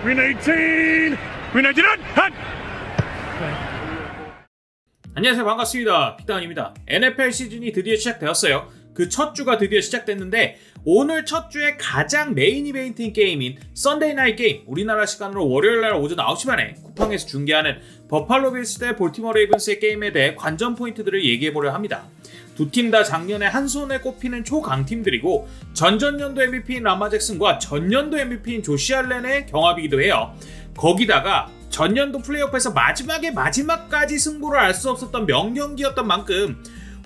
Grenade team! Grenade it on! 안녕하세요, 반갑습니다. 픽다운입니다. NFL 시즌이 드디어 시작되었어요. 그 첫 주가 드디어 시작됐는데 오늘 첫 주에 가장 메인 이벤트인 게임인 썬데이 나잇 게임, 우리나라 시간으로 월요일날 오전 9시 반에 쿠팡에서 중계하는 버팔로 빌스 대 볼티모어 레이븐스의 게임에 대해 관전 포인트들을 얘기해보려 합니다. 두 팀 다 작년에 한 손에 꼽히는 초강팀들이고 전전년도 MVP인 라마 잭슨과 전년도 MVP인 조시 알렌의 경합이기도 해요. 거기다가 전년도 플레이오프에서 마지막까지 승부를 알 수 없었던 명경기였던 만큼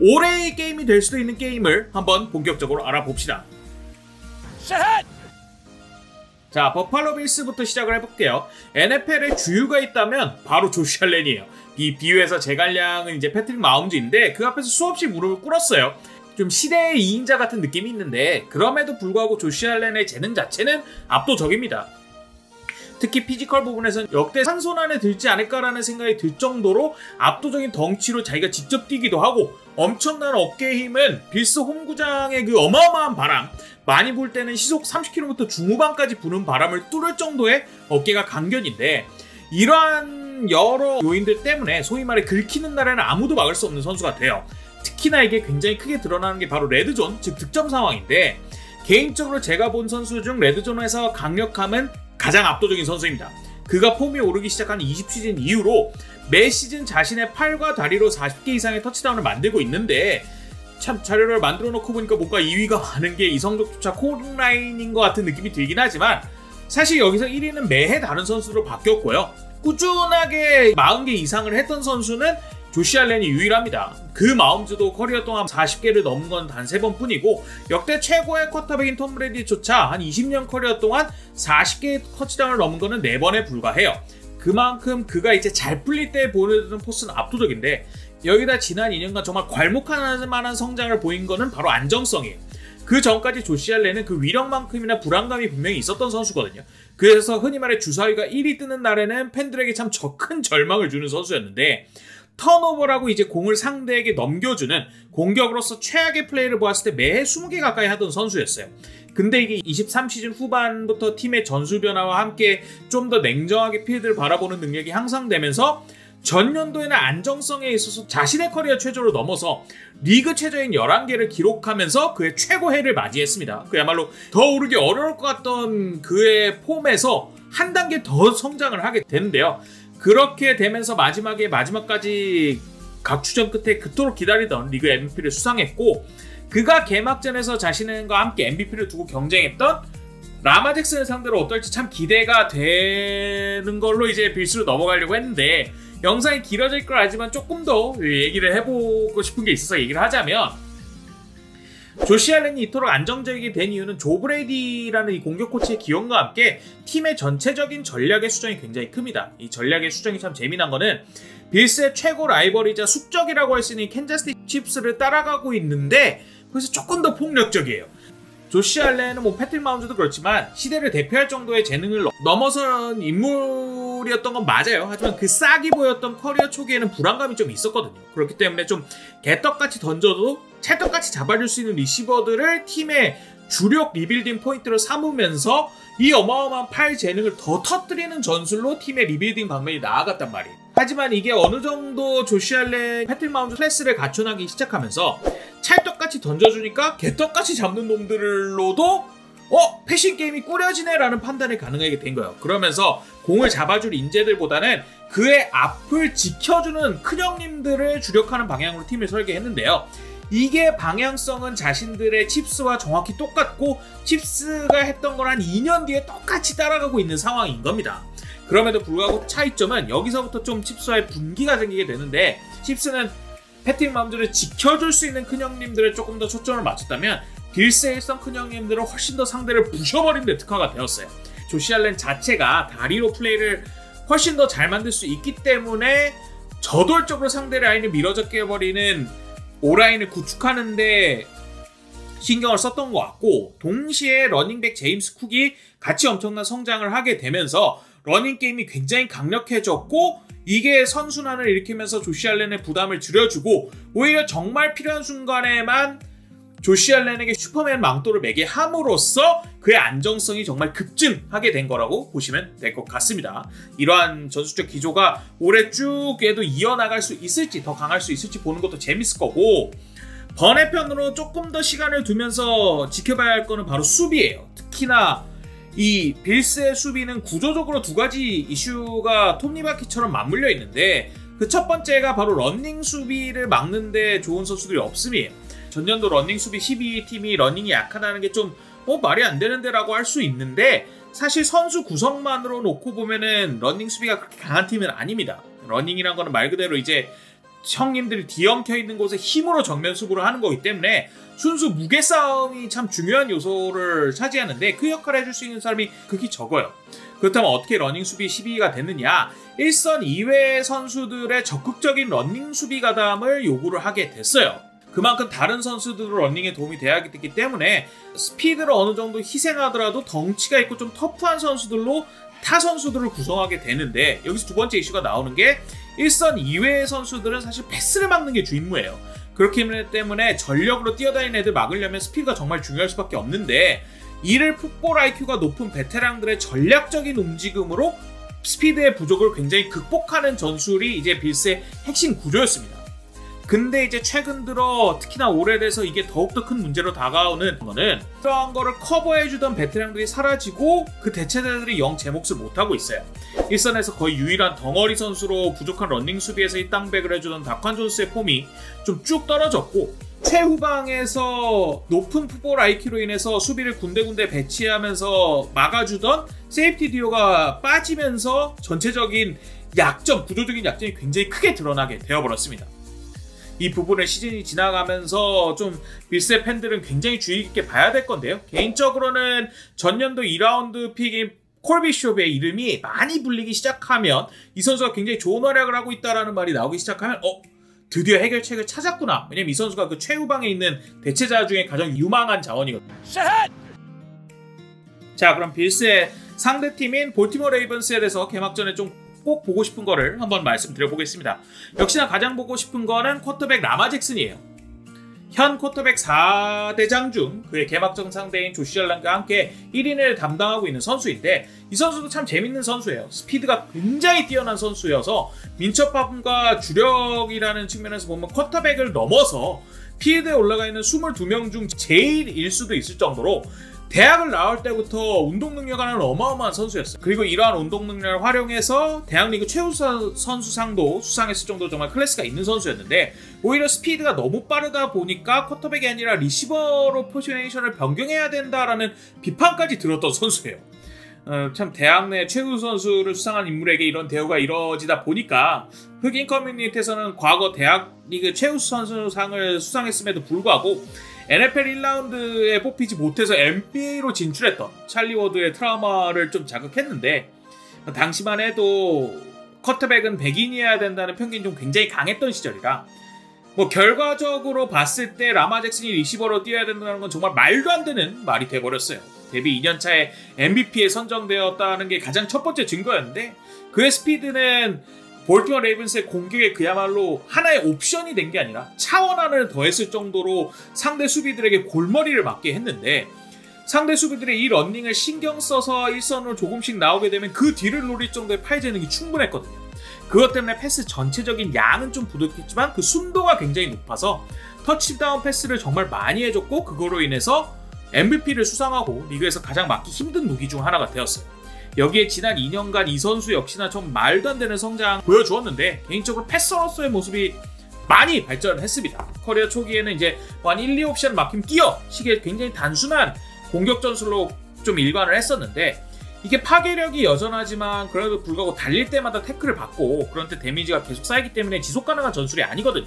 올해의 게임이 될 수도 있는 게임을 한번 본격적으로 알아봅시다. 자, 버팔로 빌스부터 시작을 해볼게요. NFL에 주유가 있다면 바로 조시 알렌이에요. 이 비유에서 제갈량은 이제 패트릭 마홈즈인데 그 앞에서 수없이 무릎을 꿇었어요. 좀 시대의 2인자 같은 느낌이 있는데 그럼에도 불구하고 조시 알렌의 재능 자체는 압도적입니다. 특히 피지컬 부분에서는 역대 한 손 안에 들지 않을까라는 생각이 들 정도로 압도적인 덩치로 자기가 직접 뛰기도 하고 엄청난 어깨의 힘은 빌스 홈구장의 그 어마어마한 바람, 많이 불 때는 시속 30km 중후반까지 부는 바람을 뚫을 정도의 어깨가 강견인데 이러한 여러 요인들 때문에 소위 말해 긁히는 날에는 아무도 막을 수 없는 선수가 돼요. 특히나 이게 굉장히 크게 드러나는 게 바로 레드존, 즉 득점 상황인데 개인적으로 제가 본 선수 중 레드존에서 강력함은 가장 압도적인 선수입니다. 그가 폼이 오르기 시작한 20시즌 이후로 매 시즌 자신의 팔과 다리로 40개 이상의 터치다운을 만들고 있는데 참 자료를 만들어 놓고 보니까 뭔가 2위가 많은 게 이성적조차 코라인인 것 같은 느낌이 들긴 하지만 사실 여기서 1위는 매해 다른 선수로 바뀌었고요. 꾸준하게 40개 이상을 했던 선수는 조시 알렌이 유일합니다. 그 마홈즈도 커리어 동안 40개를 넘은 건 단 3번 뿐이고 역대 최고의 쿼터백인 톰 브레디조차 한 20년 커리어 동안 40개의 터치다운을 넘은 거는 4번에 불과해요. 그만큼 그가 이제 잘 풀릴 때 보여주는 포스는 압도적인데 여기다 지난 2년간 정말 괄목할 만한 성장을 보인 거는 바로 안정성이에요. 그 전까지 조시 알렌은 그 위력만큼이나 불안감이 분명히 있었던 선수거든요. 그래서 흔히 말해 주사위가 1위 뜨는 날에는 팬들에게 참 큰 절망을 주는 선수였는데 턴오버라고 이제 공을 상대에게 넘겨주는 공격으로서 최악의 플레이를 보았을 때 매해 20개 가까이 하던 선수였어요. 근데 이게 23시즌 후반부터 팀의 전술 변화와 함께 좀 더 냉정하게 필드를 바라보는 능력이 향상되면서 전년도에는 안정성에 있어서 자신의 커리어 최저로 넘어서 리그 최저인 11개를 기록하면서 그의 최고 해를 맞이했습니다. 그야말로 더 오르기 어려울 것 같던 그의 폼에서 한 단계 더 성장을 하게 되는데요. 그렇게 되면서 마지막까지 각추전 끝에 그토록 기다리던 리그 MVP를 수상했고 그가 개막전에서 자신과 함께 MVP를 두고 경쟁했던 라마 잭슨을 상대로 어떨지 참 기대가 되는 걸로 이제 빌스로 넘어가려고 했는데 영상이 길어질 걸 알지만 조금 더 얘기를 해보고 싶은 게 있어서 얘기를 하자면 조시 알렌이 이토록 안정적이게 된 이유는 조 브레이디라는 이 공격 코치의 기원과 함께 팀의 전체적인 전략의 수정이 굉장히 큽니다. 이 전략의 수정이 참 재미난 거는 빌스의 최고 라이벌이자 숙적이라고 할 수 있는 캔자스 시티 칩스를 따라가고 있는데 그래서 조금 더 폭력적이에요. 조시 알렌은 패트릭 마홈즈도 그렇지만 시대를 대표할 정도의 재능을 넘어선 인물이었던 건 맞아요. 하지만 그 싹이 보였던 커리어 초기에는 불안감이 좀 있었거든요. 그렇기 때문에 좀 개떡같이 던져도 찰떡같이 잡아줄 수 있는 리시버들을 팀의 주력 리빌딩 포인트로 삼으면서 이 어마어마한 팔 재능을 더 터뜨리는 전술로 팀의 리빌딩 방면이 나아갔단 말이에요. 하지만 이게 어느 정도 조시 알렌, 패트릭 마홈즈 클래스를 갖춰나기 시작하면서 찰떡같이 던져주니까 개떡같이 잡는 놈들로도 패싱 게임이 꾸려지네 라는 판단이 가능하게 된 거예요. 그러면서 공을 잡아줄 인재들보다는 그의 앞을 지켜주는 큰형님들을 주력하는 방향으로 팀을 설계했는데요. 이게 방향성은 자신들의 칩스와 정확히 똑같고 칩스가 했던 걸 한 2년 뒤에 똑같이 따라가고 있는 상황인 겁니다. 그럼에도 불구하고 차이점은 여기서부터 좀 칩스와의 분기가 생기게 되는데 칩스는 패트릭 마홈즈를 지켜줄 수 있는 큰형님들을 조금 더 초점을 맞췄다면 빌스의 일선 큰형님들은 훨씬 더 상대를 부셔버리는 데 특화가 되었어요. 조시 알렌 자체가 다리로 플레이를 훨씬 더 잘 만들 수 있기 때문에 저돌적으로 상대 라인을 밀어젖게 해버리는 오라인을 구축하는데 신경을 썼던 것 같고 동시에 러닝백 제임스 쿡이 같이 엄청난 성장을 하게 되면서 러닝 게임이 굉장히 강력해졌고 이게 선순환을 일으키면서 조시 알렌의 부담을 줄여주고 오히려 정말 필요한 순간에만 조시 알렌에게 슈퍼맨 망토를 매게 함으로써 그의 안정성이 정말 급증하게 된 거라고 보시면 될 것 같습니다. 이러한 전술적 기조가 올해 쭉 얘도 이어나갈 수 있을지, 더 강할 수 있을지 보는 것도 재밌을 거고, 번외편으로 조금 더 시간을 두면서 지켜봐야 할 거는 바로 수비예요. 특히나 이 빌스의 수비는 구조적으로 두 가지 이슈가 톱니바퀴처럼 맞물려 있는데, 그 첫 번째가 바로 러닝 수비를 막는데 좋은 선수들이 없음이에요. 전년도 러닝 수비 12팀이 러닝이 약하다는 게 좀 말이 안 되는데 라고 할 수 있는데, 사실 선수 구성만으로 놓고 보면은 러닝 수비가 그렇게 강한 팀은 아닙니다. 러닝이란 거는 말 그대로 이제 형님들이 뒤엉켜 있는 곳에 힘으로 정면 수비를 하는 거기 때문에 순수 무게 싸움이 참 중요한 요소를 차지하는데, 그 역할을 해줄 수 있는 사람이 극히 적어요. 그렇다면 어떻게 러닝 수비 12위가 됐느냐? 1선 이외의 선수들의 적극적인 러닝 수비 가담을 요구를 하게 됐어요. 그만큼 다른 선수들도 러닝에 도움이 돼야 되기 때문에 스피드를 어느 정도 희생하더라도 덩치가 있고 좀 터프한 선수들로 타 선수들을 구성하게 되는데, 여기서 두 번째 이슈가 나오는 게 1선 이외의 선수들은 사실 패스를 막는 게 주임무예요. 그렇기 때문에 전력으로 뛰어다니는 애들 막으려면 스피드가 정말 중요할 수밖에 없는데, 이를 풋볼 IQ가 높은 베테랑들의 전략적인 움직임으로 스피드의 부족을 굉장히 극복하는 전술이 이제 빌스의 핵심 구조였습니다. 근데 이제 최근 들어 특히나 오래돼서 이게 더욱더 큰 문제로 다가오는 거는, 그러한 거를 커버해주던 베테랑들이 사라지고 그 대체자들이 영 제 몫을 못하고 있어요. 일선에서 거의 유일한 덩어리 선수로 부족한 러닝 수비에서 일당백을 해주던 다칸 존스의 폼이 좀 쭉 떨어졌고, 최후방에서 높은 풋볼 IQ로 인해서 수비를 군데군데 배치하면서 막아주던 세이프티 듀오가 빠지면서 전체적인 약점, 구조적인 약점이 굉장히 크게 드러나게 되어버렸습니다. 이 부분을 시즌이 지나가면서 좀 빌스의 팬들은 굉장히 주의 깊게 봐야 될 건데요. 개인적으로는 전년도 2라운드 픽인 콜비숍의 이름이 많이 불리기 시작하면, 이 선수가 굉장히 좋은 활약을 하고 있다는 말이 나오기 시작하면 드디어 해결책을 찾았구나. 왜냐면 이 선수가 그 최후방에 있는 대체자 중에 가장 유망한 자원이거든요. 자, 그럼 빌스의 상대팀인 볼티모어 레이븐스에 대해서 개막전에 좀 꼭 보고 싶은 거를 한번 말씀드려보겠습니다. 역시나 가장 보고 싶은 거는 쿼터백 라마 잭슨이에요. 현 쿼터백 4대장 중 그의 개막전 상대인 조시 알렌과 함께 1인을 담당하고 있는 선수인데, 이 선수도 참 재밌는 선수예요. 스피드가 굉장히 뛰어난 선수여서 민첩함과 주력이라는 측면에서 보면 쿼터백을 넘어서 필드에 올라가 있는 22명 중 제일일 수도 있을 정도로 대학을 나올 때부터 운동 능력하는 어마어마한 선수였어요. 그리고 이러한 운동 능력을 활용해서 대학리그 최우 선수상도 수상했을 정도로 정말 클래스가 있는 선수였는데, 오히려 스피드가 너무 빠르다 보니까 쿼터백이 아니라 리시버로 포지셔네이션을 변경해야 된다라는 비판까지 들었던 선수예요. 참 대학 내 최우 선수를 수상한 인물에게 이런 대우가 이루어지다 보니까 흑인 커뮤니티에서는 과거 대학리그 최우 선수상을 수상했음에도 불구하고 NFL 1라운드에 뽑히지 못해서 NBA로 진출했던 찰리 워드의 트라우마를 좀 자극했는데, 당시만 해도 쿼터백은 백인이어야 된다는 편견이 좀 굉장히 강했던 시절이라, 결과적으로 봤을 때 라마 잭슨이 리시버로 뛰어야 된다는 건 정말 말도 안 되는 말이 돼버렸어요. 데뷔 2년차에 MVP에 선정되었다는 게 가장 첫 번째 증거였는데, 그의 스피드는 볼티모어 레이븐스의 공격에 그야말로 하나의 옵션이 된 게 아니라 차원 하나를 더했을 정도로 상대 수비들에게 골머리를 맞게 했는데, 상대 수비들의 이 러닝을 신경 써서 일선으로 조금씩 나오게 되면 그 뒤를 노릴 정도의 팔 재능이 충분했거든요. 그것 때문에 패스 전체적인 양은 좀 부족했지만 그 순도가 굉장히 높아서 터치다운 패스를 정말 많이 해줬고, 그거로 인해서 MVP를 수상하고 리그에서 가장 막기 힘든 무기 중 하나가 되었어요. 여기에 지난 2년간 이 선수 역시나 좀 말도 안 되는 성장 보여주었는데, 개인적으로 패서로서의 모습이 많이 발전했습니다. 커리어 초기에는 이제 한 1, 2옵션 막히면 뛰어! 식의 굉장히 단순한 공격 전술로 좀 일관을 했었는데, 이게 파괴력이 여전하지만 그래도 불구하고 달릴 때마다 태클을 받고 그런데 데미지가 계속 쌓이기 때문에 지속 가능한 전술이 아니거든요.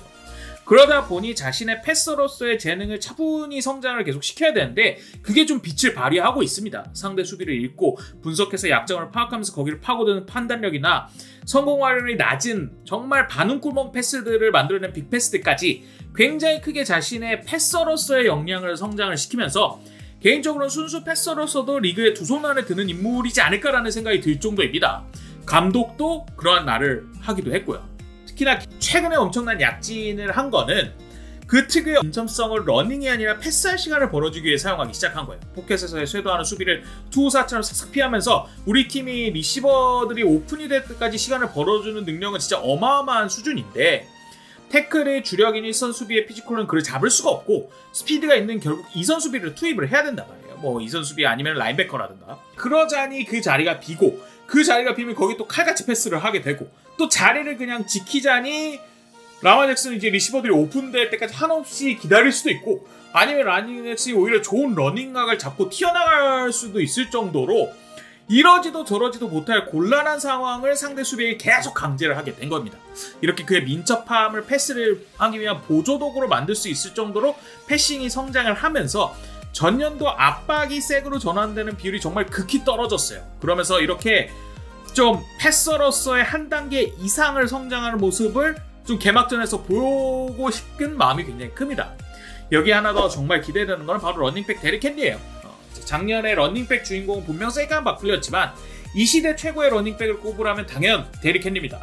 그러다 보니 자신의 패서로서의 재능을 차분히 성장을 계속 시켜야 되는데, 그게 좀 빛을 발휘하고 있습니다. 상대 수비를 읽고 분석해서 약점을 파악하면서 거기를 파고드는 판단력이나 성공 확률이 낮은 정말 반응구멍 패스들을 만들어낸 빅패스들까지 굉장히 크게 자신의 패서로서의 역량을 성장을 시키면서, 개인적으로는 순수 패서로서도 리그의 두 손 안에 드는 인물이지 않을까라는 생각이 들 정도입니다. 감독도 그러한 말을 하기도 했고요. 특히나 최근에 엄청난 약진을 한 거는 그 특유의 인점성을 러닝이 아니라 패스할 시간을 벌어주기 위해 사용하기 시작한 거예요. 포켓에서의 쇄도하는 수비를 투호사처럼 싹싹 피하면서 우리 팀이 리시버들이 오픈이 될 때까지 시간을 벌어주는 능력은 진짜 어마어마한 수준인데, 태클의 주력인 1선 수비의 피지컬은 그를 잡을 수가 없고 스피드가 있는 결국 2선 수비를 투입을 해야 된단 말이에요. 뭐 2선 수비 아니면 라인베커라든가. 그러자니 그 자리가 비고, 그 자리가 비면 거기 또 칼같이 패스를 하게 되고, 또 자리를 그냥 지키자니 라마 잭슨은 이제 리시버들이 오픈될 때까지 한없이 기다릴 수도 있고, 아니면 라니넥슨이 오히려 좋은 러닝각을 잡고 튀어나갈 수도 있을 정도로 이러지도 저러지도 못할 곤란한 상황을 상대 수비에 계속 강제를 하게 된 겁니다. 이렇게 그의 민첩함을 패스를 하기 위한 보조도구로 만들 수 있을 정도로 패싱이 성장을 하면서 전년도 압박이 색으로 전환되는 비율이 정말 극히 떨어졌어요. 그러면서 이렇게 좀 패서로서의 한 단계 이상을 성장하는 모습을 좀 개막전에서 보고 싶은 마음이 굉장히 큽니다. 여기 하나 더 정말 기대되는 건 바로 러닝백 데릭 헨리예요. 작년에 러닝백 주인공은 분명 세이칸 바클리였지만 이 시대 최고의 러닝백을 꼽으라면 당연 데릭 헨리입니다.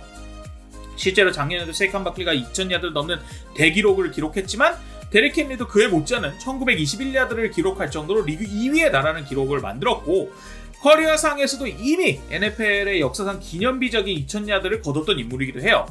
실제로 작년에도 세이칸 바클리가 2000야드를 넘는 대기록을 기록했지만 데릭 헨리도 그에 못지않은 1921야드를 기록할 정도로 리그 2위에 달하는 기록을 만들었고, 커리어상에서도 이미 NFL의 역사상 기념비적인 2000야드를 거뒀던 인물이기도 해요.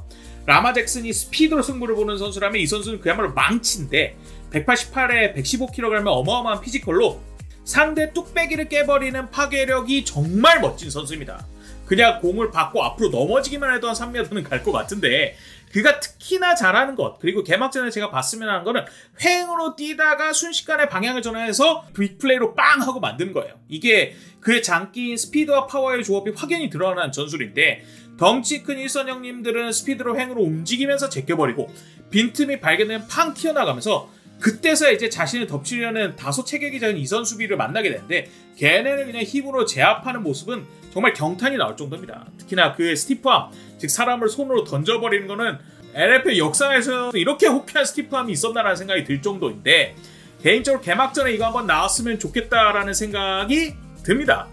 라마 잭슨이 스피드로 승부를 보는 선수라면 이 선수는 그야말로 망치인데 188에 115kg의 어마어마한 피지컬로 상대 뚝배기를 깨버리는 파괴력이 정말 멋진 선수입니다. 그냥 공을 받고 앞으로 넘어지기만 해도 한 3m는 갈 것 같은데, 그가 특히나 잘하는 것, 그리고 개막전에 제가 봤으면 하는 거는 횡으로 뛰다가 순식간에 방향을 전환해서 빅플레이로 빵 하고 만드는 거예요. 이게 그의 장기인 스피드와 파워의 조합이 확연히 드러나는 전술인데, 덩치 큰 일선 형님들은 스피드로 횡으로 움직이면서 제껴버리고 빈틈이 발견되면 팡 튀어나가면서 그때서야 이제 자신을 덮치려는 다소 체격이 작은 이선 수비를 만나게 되는데, 걔네를 그냥 힘으로 제압하는 모습은 정말 경탄이 나올 정도입니다. 특히나 그의 스티프함, 즉 사람을 손으로 던져버리는 거는 NFL 역사에서 이렇게 호쾌한 스티프함이 있었나라는 생각이 들 정도인데, 개인적으로 개막전에 이거 한번 나왔으면 좋겠다라는 생각이 듭니다.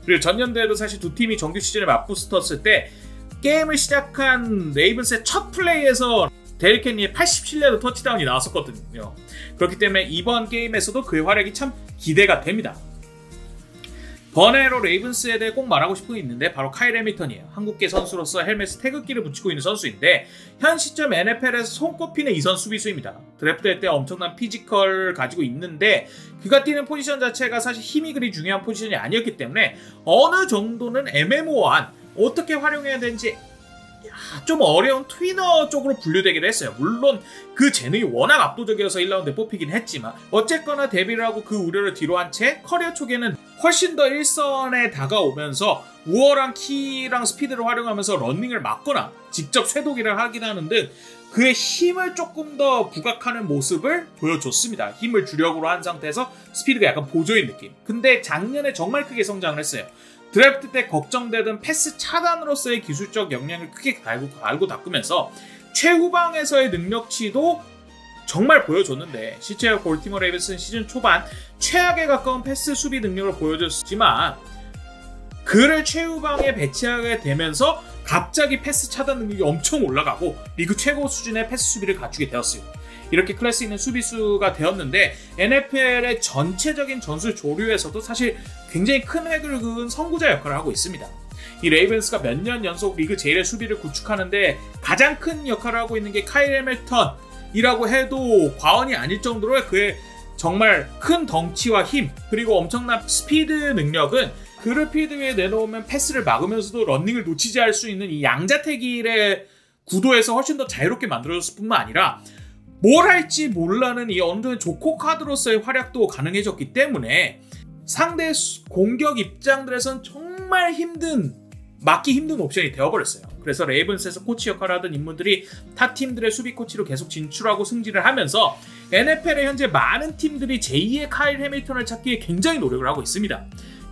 그리고 전년도에도 사실 두 팀이 정규 시즌에 맞붙었을 때 게임을 시작한 레이븐스의 첫 플레이에서 데릭 헨리의 87야드 터치다운이 나왔었거든요. 그렇기 때문에 이번 게임에서도 그의 활약이 참 기대가 됩니다. 번외로 레이븐스에 대해 꼭 말하고 싶은 게 있는데 바로 카일 해밀턴이에요. 한국계 선수로서 헬멧에 태극기를 붙이고 있는 선수인데 현 시점 NFL에서 손꼽히는 이선 수비수입니다. 드래프트할 때 엄청난 피지컬을 가지고 있는데 그가 뛰는 포지션 자체가 사실 힘이 그리 중요한 포지션이 아니었기 때문에 어느 정도는 애매모호한, 어떻게 활용해야 되는지 좀 어려운 트위너 쪽으로 분류되기도 했어요. 물론 그 재능이 워낙 압도적이어서 1라운드에 뽑히긴 했지만 어쨌거나 데뷔를 하고 그 우려를 뒤로 한 채 커리어 초기에는 훨씬 더 1선에 다가오면서 우월한 키랑 스피드를 활용하면서 러닝을 막거나 직접 쇄도기를 하긴 하는 등 그의 힘을 조금 더 부각하는 모습을 보여줬습니다. 힘을 주력으로 한 상태에서 스피드가 약간 보조인 느낌. 근데 작년에 정말 크게 성장을 했어요. 드래프트 때 걱정되던 패스 차단으로서의 기술적 역량을 크게 갈고 닦으면서 최후방에서의 능력치도 정말 보여줬는데, 실제로 볼티모어 레이븐스는 시즌 초반 최악에 가까운 패스 수비 능력을 보여줬지만 그를 최후방에 배치하게 되면서 갑자기 패스 차단 능력이 엄청 올라가고 리그 최고 수준의 패스 수비를 갖추게 되었어요. 이렇게 클래스 있는 수비수가 되었는데 NFL의 전체적인 전술 조류에서도 사실 굉장히 큰 획을 그은 선구자 역할을 하고 있습니다. 이 레이븐스가 몇 년 연속 리그 제일의 수비를 구축하는데 가장 큰 역할을 하고 있는 게 카일 해밀턴이라고 해도 과언이 아닐 정도로 그의 정말 큰 덩치와 힘, 그리고 엄청난 스피드 능력은 그를 필드 위에 내놓으면 패스를 막으면서도 러닝을 놓치지 않을 수 있는 이 양자택일의 구도에서 훨씬 더 자유롭게 만들어졌을 뿐만 아니라 뭘 할지 몰라는 이 어느 정도 조커 카드로서의 활약도 가능해졌기 때문에 상대 공격 입장들에선 정말 막기 힘든 옵션이 되어버렸어요. 그래서 레이븐스에서 코치 역할을 하던 인물들이 타 팀들의 수비 코치로 계속 진출하고 승진을 하면서 NFL의 현재 많은 팀들이 제2의 카일 해밀턴을 찾기 위해 굉장히 노력을 하고 있습니다.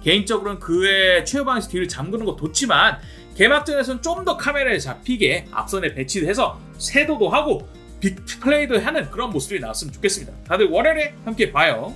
개인적으로는 그의 최후방에서 뒤를 잠그는 거 좋지만 개막전에서는 좀 더 카메라에 잡히게 앞선에 배치해서 쇄도도 하고 빅플레이도 하는 그런 모습이 나왔으면 좋겠습니다. 다들 월요일에 함께 봐요.